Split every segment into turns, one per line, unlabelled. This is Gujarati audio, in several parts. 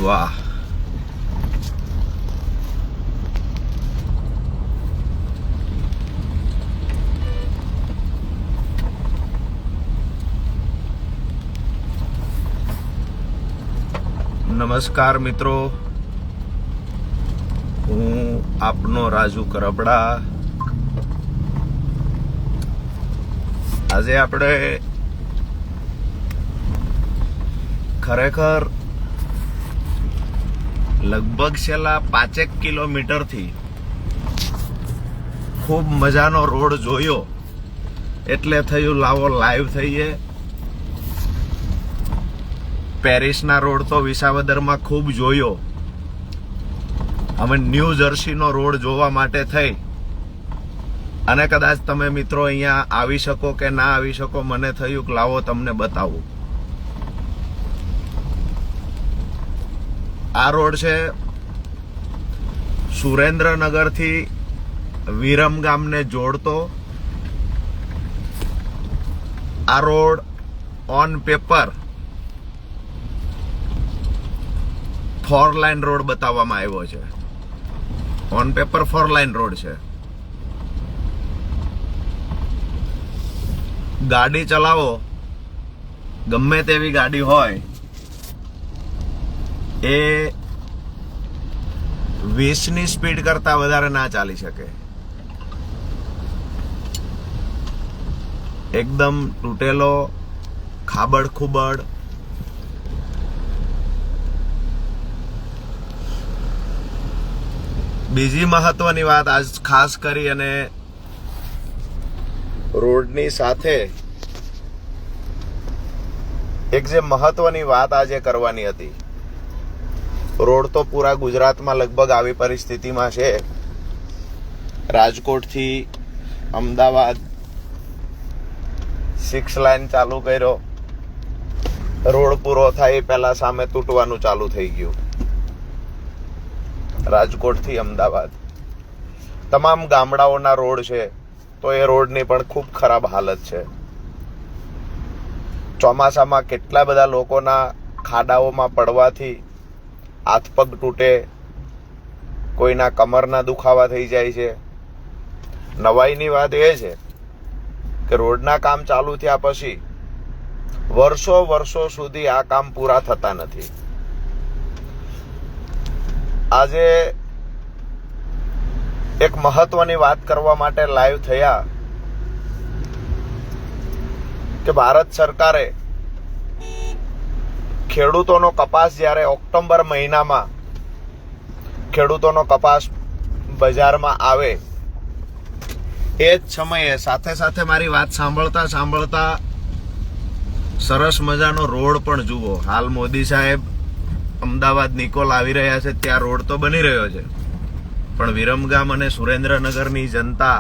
વાહ, નમસ્કાર મિત્રો, હું આપનો રાજુ કરબડા। આજે આપણે ખરેખર લગભગ છેલ્લા 5 કિલોમીટરથી ખૂબ મજાનો રોડ જોયો એટલે થયું લાવો લાઈવ થઈએ। પેરિસના રોડ તો વિસાવદરમાં ખૂબ જોયો, અમે ન્યૂ જર્સીનો રોડ જોવા માટે થઈ અને કદાચ તમે મિત્રો અહીંયા આવી શકો કે ના આવી શકો, મને થયું કે લાવો તમને બતાવું। આ રોડ છે સુરેન્દ્રનગરથી વિરમગામને જોડતો। આ road on paper 4 line road બતાવવામાં આવ્યો છે। ઓન પેપર 4 લાઇન રોડ છે। ગાડી ચલાવો, ગમે તેવી ગાડી હોય એ 20ની સ્પીડ કરતા વધારે ના ચાલી શકે। એકદમ તૂટેલો, ખાબડ ખુબડ, બીજી મહત્વની વાત આજ ખાસ કરી અને રોડની સાથે એક જે મહત્વની વાત આજે કરવાની હતી, રોડ તો પૂરા ગુજરાતમાં લગભગ આવી પરિસ્થિતિમાં છે। રાજકોટથી અમદાવાદ 6 લાઇન ચાલુ કર્યો, રોડ પૂરો થાય પહેલા સામે તૂટવાનું ચાલુ થઈ ગયું। રાજકોટથી અમદાવાદ તમામ ગામડાઓના રોડ છે તો એ રોડની પણ ખૂબ ખરાબ હાલત છે। ચોમાસામાં કેટલા બધા લોકોના ખાડાઓમાં પડવાથી હાથ પગ તૂટે, કોઈના કમરના દુખાવા થઈ જાય છે। નવાઈની વાત એ છે કે રોડના કામ ચાલુ થયા પછી વર્ષો સુધી આ કામ પૂરા થતા નથી। આજે એક મહત્વની વાત કરવા માટે લાઈવ થયા કે ભારત સરકારે ખેડૂતોનો કપાસ જ્યારે ઓક્ટોબર મહિનામાં ખેડૂતોનો કપાસ બજારમાં આવે એ જ સમયે સાથે મારી વાત સાંભળતા સરસ મજાનો રોડ પણ જુઓ। હાલ મોદી સાહેબ અમદાવાદ નિકોલ આવી રહ્યા છે, ત્યાં રોડ તો બની રહ્યો છે, પણ વિરમગામ અને સુરેન્દ્રનગરની જનતા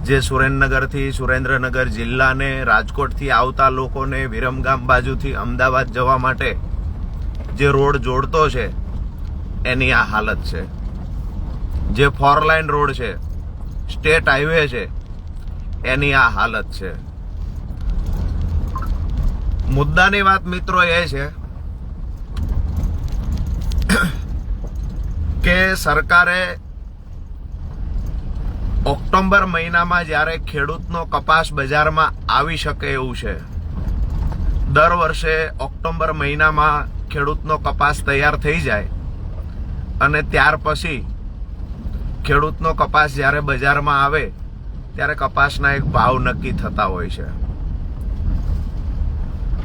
જે સુરેન્દ્રનગર જિલ્લાને રાજકોટથી આવતા લોકોને વિરમગામ બાજુથી અમદાવાદ જવા માટે જે રોડ જોડતો છે એની આ હાલત છે। જે 4 લાઇન રોડ છે, સ્ટેટ હાઈવે છે, એની આ હાલત છે। મુદ્દાની વાત મિત્રો એ છે કે સરકારે ઓક્ટોબર મહિનામાં જ્યારે ખેડૂતનો કપાસ બજારમાં આવી શકે એવું છે, દર વર્ષે ઓક્ટોબર મહિનામાં ખેડૂતનો કપાસ તૈયાર થઈ જાય અને ત્યાર પછી ખેડૂતનો કપાસ જ્યારે બજારમાં આવે ત્યારે કપાસના એક ભાવ નક્કી થતા હોય છે।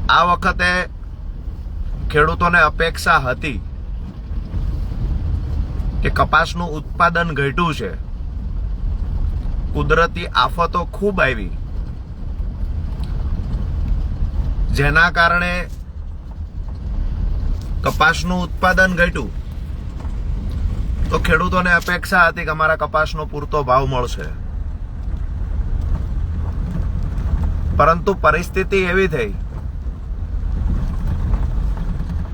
આ વખતે ખેડૂતોને અપેક્ષા હતી કે કપાસનું ઉત્પાદન ઘટ્યું છે, કુદરતી આફતો ખૂબ આવી, જેના કારણે કપાસનું ઉત્પાદન ઘટ્યું તો ખેડૂતોને અપેક્ષા હતી કે અમારા કપાસનો પૂરતો ભાવ મળશે। પરંતુ પરિસ્થિતિ એવી થઈ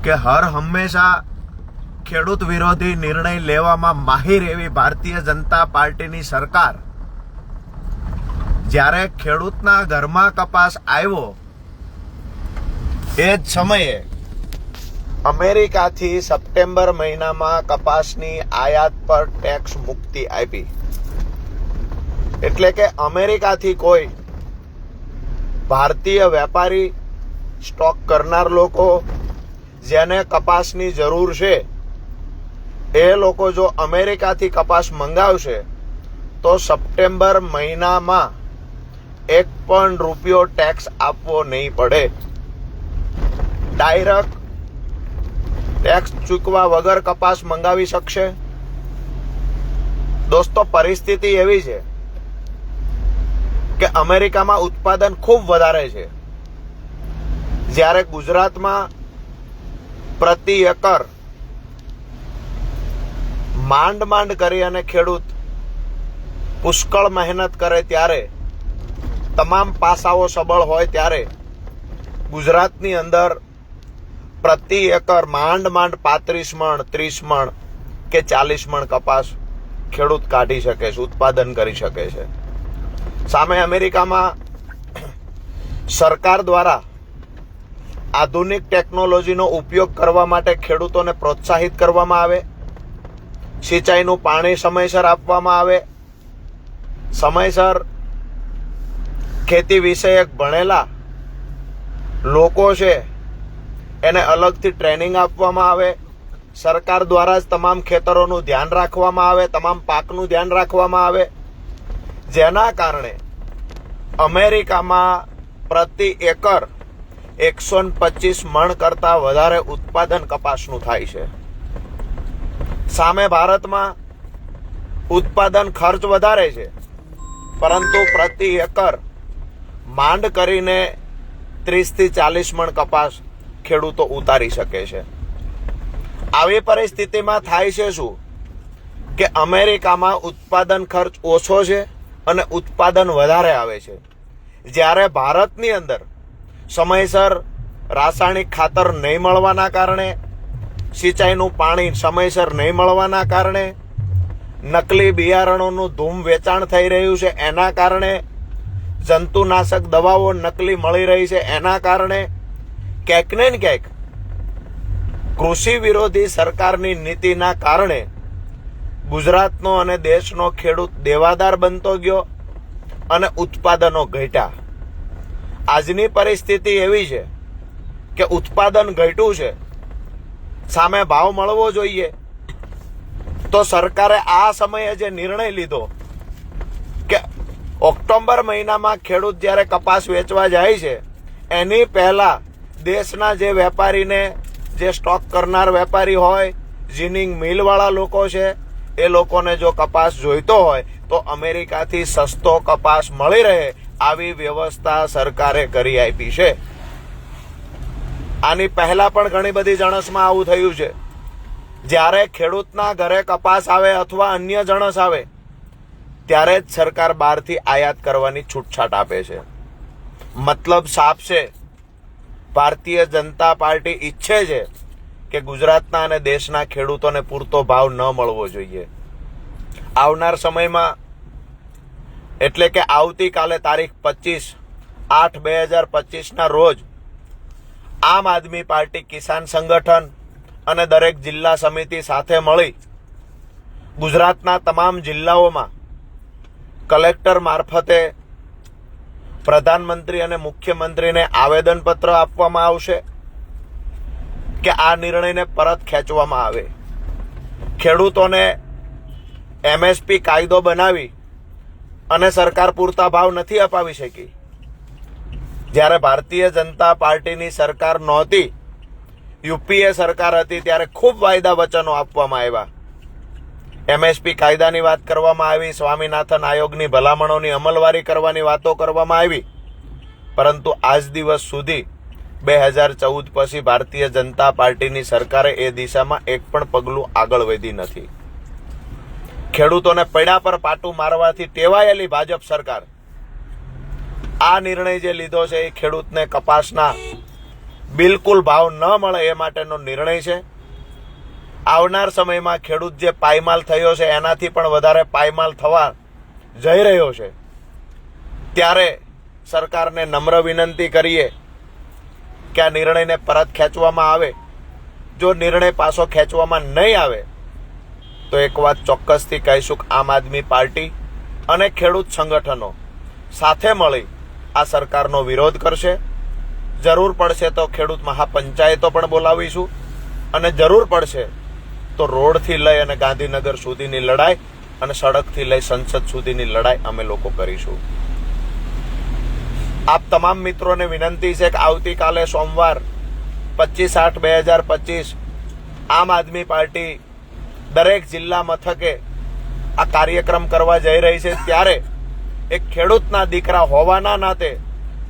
કે હર હંમેશા ખેડૂત વિરોધી નિર્ણય લેવામાં માહિર એવી ભારતીય જનતા પાર્ટીની સરકાર જ્યારે ખેડૂતના ઘરમાં કપાસ આવ્યો એ જ સમયે અમેરિકાથી સપ્ટેમ્બર મહિનામાં કપાસની આયાત પર ટેક્સ મુક્તિ આપી. એટલે કે અમેરિકાથી કોઈ ભારતીય વેપારી, સ્ટોક કરનાર લોકો જેને કપાસની જરૂર છે એ લોકો જો અમેરિકાથી કપાસ મંગાવશે તો સપ્ટેમ્બર મહિનામાં ₹1 ટેક્સ આપવો નહીં પડે. ડાયરેક્ટ ટેક્સ ચૂકવા વગર કપાસ મંગાવી શકશે. દોસ્તો, પરિસ્થિતિ એવી છે કે અમેરિકામાં ઉત્પાદન ખૂબ વધારે છે, જ્યારે ગુજરાતમાં પ્રતિ એકર માંડ કરી અને ખેડૂત પુષ્કળ મહેનત કરે ત્યારે, તમામ પાસાઓ સબળ હોય ત્યારે ગુજરાતની અંદર પ્રતિ એકર માંડ 35 મણ, 30 મણ કે 40 મણ કપાસ ખેડૂત કાઢી શકે છે, ઉત્પાદન કરી શકે છે. સામે અમેરિકામાં સરકાર દ્વારા આધુનિક ટેકનોલોજીનો ઉપયોગ કરવા માટે ખેડૂતોને પ્રોત્સાહિત કરવામાં આવે, સિંચાઈનું પાણી સમયસર આપવામાં આવે, સમયસર ખેતી વિષયક ભણેલા લોકો છે એને અલગથી ટ્રેનિંગ આપવામાં આવે, સરકાર દ્વારા જ તમામ ખેતરોનું ધ્યાન રાખવામાં આવે, તમામ પાકનું ધ્યાન રાખવામાં આવે, જેના કારણે અમેરિકામાં પ્રતિ એકર 125 મણ કરતાં વધારે ઉત્પાદન કપાસનું થાય છે. સામે ભારતમાં ઉત્પાદન ખર્ચ વધારે છે, પરંતુ પ્રતિ એકર માંડ કરીને 30 થી 40 મણ કપાસ ખેડૂતો ઉતારી શકે છે. આવી પરિસ્થિતિમાં થાય છે શું કે અમેરિકામાં ઉત્પાદન ખર્ચ ઓછો છે અને ઉત્પાદન વધારે આવે છે, જ્યારે ભારતની અંદર સમયસર રાસાયણિક ખાતર નહીં મળવાના કારણે, સિંચાઈનું પાણી સમયસર નહીં મળવાના કારણે, નકલી બિયારણોનું ધૂમ વેચાણ થઈ રહ્યું છે એના કારણે, જંતુનાશક દવાઓ નકલી મળી રહી છે એના કારણે ક્યાંક ને ક્યાંક કૃષિ વિરોધી સરકારની નીતિના કારણે ગુજરાતનો અને દેશનો ખેડૂત દેવાદાર બનતો ગયો અને ઉત્પાદનો ઘટ્યા. આજની પરિસ્થિતિ એવી છે કે ઉત્પાદન ઘટ્યું છે, સામે ભાવ મળવો જોઈએ, તો સરકારે આ સમયે જે નિર્ણય લીધો કે ઓક્ટોબર મહિનામાં ખેડૂત જ્યારે કપાસ વેચવા જાય છે એની પહેલા દેશના જે વેપારીને, જે સ્ટોક કરનાર વેપારી હોય, જીનિંગ મિલવાળા લોકો છે, એ લોકોને જો કપાસ જોઈતો હોય તો અમેરિકાથી સસ્તો કપાસ મળી રહે આવી વ્યવસ્થા સરકારે કરી આપી છે. આની પહેલા પણ ઘણી બધી જણસમાં આવું થયું છે. જ્યારે ખેડૂતના ઘરે કપાસ આવે અથવા અન્ય જણસ આવે ત્યારે જ સરકાર બહારથી આયાત કરવાની છૂટછાટ આપે છે. મતલબ સાફ છે, ભારતીય જનતા પાર્ટી ઈચ્છે છે કે ગુજરાતના અને દેશના ખેડૂતોને પૂરતો ભાવ ન મળવો જોઈએ. આવનાર સમયમાં, એટલે કે આવતીકાલે તારીખ 25/8/2025ના રોજ આમ આદમી પાર્ટી કિસાન સંગઠન અને દરેક જિલ્લા સમિતિ સાથે મળી ગુજરાતના તમામ જિલ્લાઓમાં કલેક્ટર મારફતે પ્રધાનમંત્રી અને મુખ્યમંત્રીને આવેદનપત્ર આપવામાં આવશે કે આ નિર્ણયને પરત ખેંચવામાં આવે. ખેડૂતોને MSP કાયદો બનાવી અને સરકાર પૂરતા ભાવ નથી અપાવી શકી. જ્યારે ભારતીય જનતા પાર્ટીની સરકાર નહોતી, યુપીએ સરકાર હતી, ત્યારે ખૂબ વાયદા વચનો આપવામાં આવ્યા. MSP કાયદાની વાત કરવામાં આવી, સ્વામીનાથન આયોગની ભલામણોની અમલવારી કરવાની વાતો કરવામાં આવી, પરંતુ આજ દિવસ સુધી 2014 પછી ભારતીય જનતા પાર્ટીની સરકારે એ દિશામાં એક પણ પગલું આગળ વધી નથી. ખેડૂતોને પૈડા પર પાટું મારવાથી ટેવાયેલી ભાજપ સરકાર આ નિર્ણય જે લીધો છે એ ખેડૂતને કપાસના બિલકુલ ભાવ ન મળે એ માટેનો નિર્ણય છે. આવનાર સમયમાં ખેડૂત જે પાયમાલ થયો છે એનાથી પણ વધારે પાયમાલ થવા જઈ રહ્યો છે. ત્યારે સરકારને નમ્ર વિનંતી કરીએ કે આ નિર્ણયને પરત ખેંચવામાં આવે. જો નિર્ણય પાછો ખેંચવામાં નહીં આવે તો એક વાત ચોક્કસથી કહીશું કે આમ આદમી પાર્ટી અને ખેડૂત સંગઠનો સાથે મળી આ સરકારનો વિરોધ કરશે. જરૂર પડશે તો ખેડૂત મહાપંચાયતો પણ બોલાવીશું અને જરૂર પડશે તો રોડથી લઈ અને ગાંધીનગર સુધીની લડાઈ અને સડકથી લઈ સંસદ સુધીની લડાઈ અમે લોકો કરીશું. આપ તમામ મિત્રોને વિનંતી છે કે આવતીકાલે સોમવાર 25/8/2025 આમ આદમી પાર્ટી દરેક જિલ્લા મથકે આ કાર્યક્રમ કરવા જઈ રહી છે. ત્યારે એક ખેડૂતના દીકરા હોવાના નાતે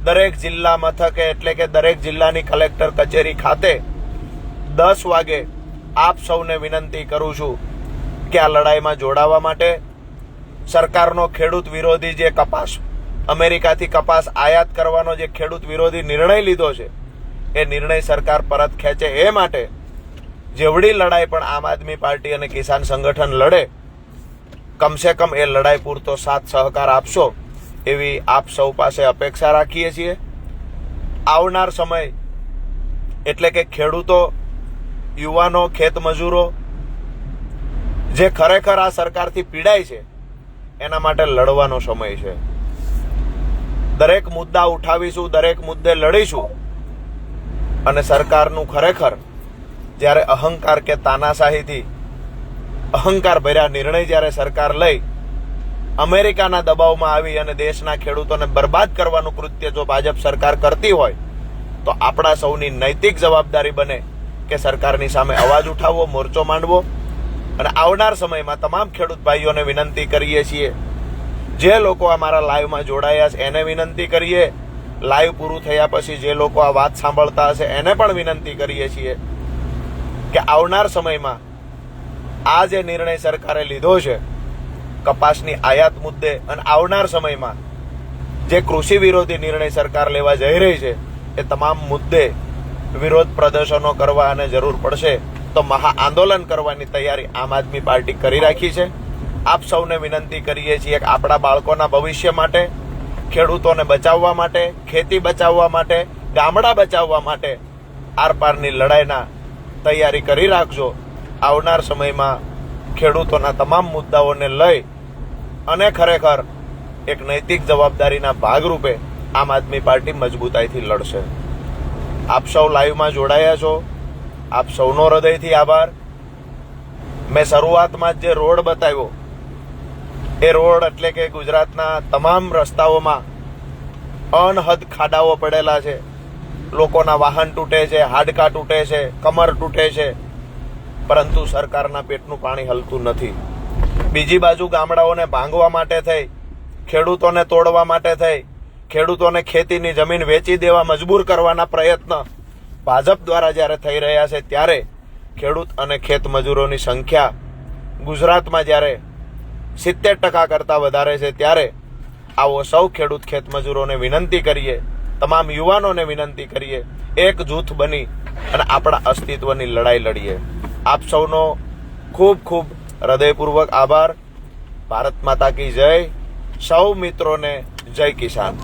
દરેક જિલ્લા મથકે એટલે કે દરેક જિલ્લાની કલેક્ટર કચેરી ખાતે 10 વાગે આપ સૌને વિનંતી કરું છું કે આ લડાઈમાં જોડાવા માટે. સરકારનો ખેડૂત વિરોધી જે કપાસ અમેરિકાથી કપાસ આયાત કરવાનો જે ખેડૂત વિરોધી નિર્ણય લીધો છે એ નિર્ણય સરકાર પરત ખેંચે એ માટે જેવડી લડાઈ પણ આમ આદમી પાર્ટી અને કિસાન સંગઠન લડે કમસે કમ એ લડાઈ પૂરતો સાથ સહકાર આપશો એવી આપ સૌ પાસે અપેક્ષા રાખીએ છીએ. આવનાર સમય એટલે કે ખેડૂતો, યુવાનો, ખેતમજૂરો જે ખરેખર આ સરકારથી પીડાય છે એના માટે લડવાનો સમય છે. દરેક મુદ્દા ઉઠાવીશું, દરેક મુદ્દે લડીશું અને સરકારનું ખરેખર જ્યારે અહંકાર કે તાનાશાહીથી અહંકાર ભર્યા નિર્ણય જ્યારે સરકાર લઈ અમેરિકાના દબાવમાં આવી અને દેશના ખેડૂતોને બરબાદ કરવાનું કૃત્ય જો ભાજપ સરકાર કરતી હોય તો આપણા સૌની નૈતિક જવાબદારી બને કે સરકારની સામે અવાજ ઉઠાવવો, મોરચો માંડવો. અને આવનાર સમયમાં તમામ ખેડૂત ભાઈઓને વિનંતી કરીએ છીએ, જે લોકો અમારા લાઈવમાં જોડાયા છે એને વિનંતી કરીએ, લાઈવ પૂરું થયા પછી જે લોકો આ વાત સાંભળતા હશે એને પણ વિનંતી કરીએ છીએ કે આવનાર સમયમાં આ જે નિર્ણય સરકારે લીધો છે કપાસની આયાત મુદ્દે અને આવનાર સમયમાં જે કૃષિ વિરોધી નિર્ણય સરકાર લેવા જઈ રહી છે એ તમામ મુદ્દે વિરોધ પ્રદર્શનો કરવા અને જરૂર પડશે તો મહા આંદોલન કરવાની તૈયારી આમ આદમી પાર્ટી કરી રાખી છે. આપ સૌને વિનંતી કરીએ છીએ કે આપણા બાળકોના ભવિષ્ય માટે, ખેડૂતોને બચાવવા માટે, ખેતી બચાવવા માટે, ગામડા બચાવવા માટે આરપારની લડાઈના તૈયારી કરી રાખજો. આવનાર સમયમાં ખેડૂતોના તમામ મુદ્દાઓને લઈ અને ખરેખર એક નૈતિક જવાબદારીના ભાગરૂપે આમ આદમી પાર્ટી મજબૂતાઈથી લડશે. આપ સૌ લાઈવમાં જોડાયા છો, આપ સૌનો હૃદયથી આભાર. મેં શરૂઆતમાં જ જે રોડ બતાવ્યો એ રોડ એટલે કે ગુજરાતના તમામ રસ્તાઓમાં અનહદ ખાડાઓ પડેલા છે. લોકોના વાહન તૂટે છે, હાડકાં તૂટે છે, કમર તૂટે છે, પરંતુ સરકારના પેટનું પાણી હલતું નથી. બીજી બાજુ ગામડાઓને ભાંગવા માટે થઈ, ખેડૂતોને તોડવા માટે થઈ, ખેડૂતોને ખેતીની જમીન વેચી દેવા મજબૂર કરવાના પ્રયત્ન ભાજપ દ્વારા જ્યારે થઈ રહ્યા છે ત્યારે ખેડૂત અને ખેત મજૂરોની સંખ્યા ગુજરાતમાં જ્યારે 70% કરતાં વધારે છે ત્યારે આવો સૌ ખેડૂત ખેત મજૂરોને વિનંતી કરીએ, તમામ યુવાનોને વિનંતી કરીએ, એક જૂથ બની અને આપણા અસ્તિત્વની લડાઈ લડીએ. આપ સૌનો ખૂબ ખૂબ હૃદયપૂર્વક આભાર. ભારત માતા કી જય. સૌ મિત્રોને જય કિસાન.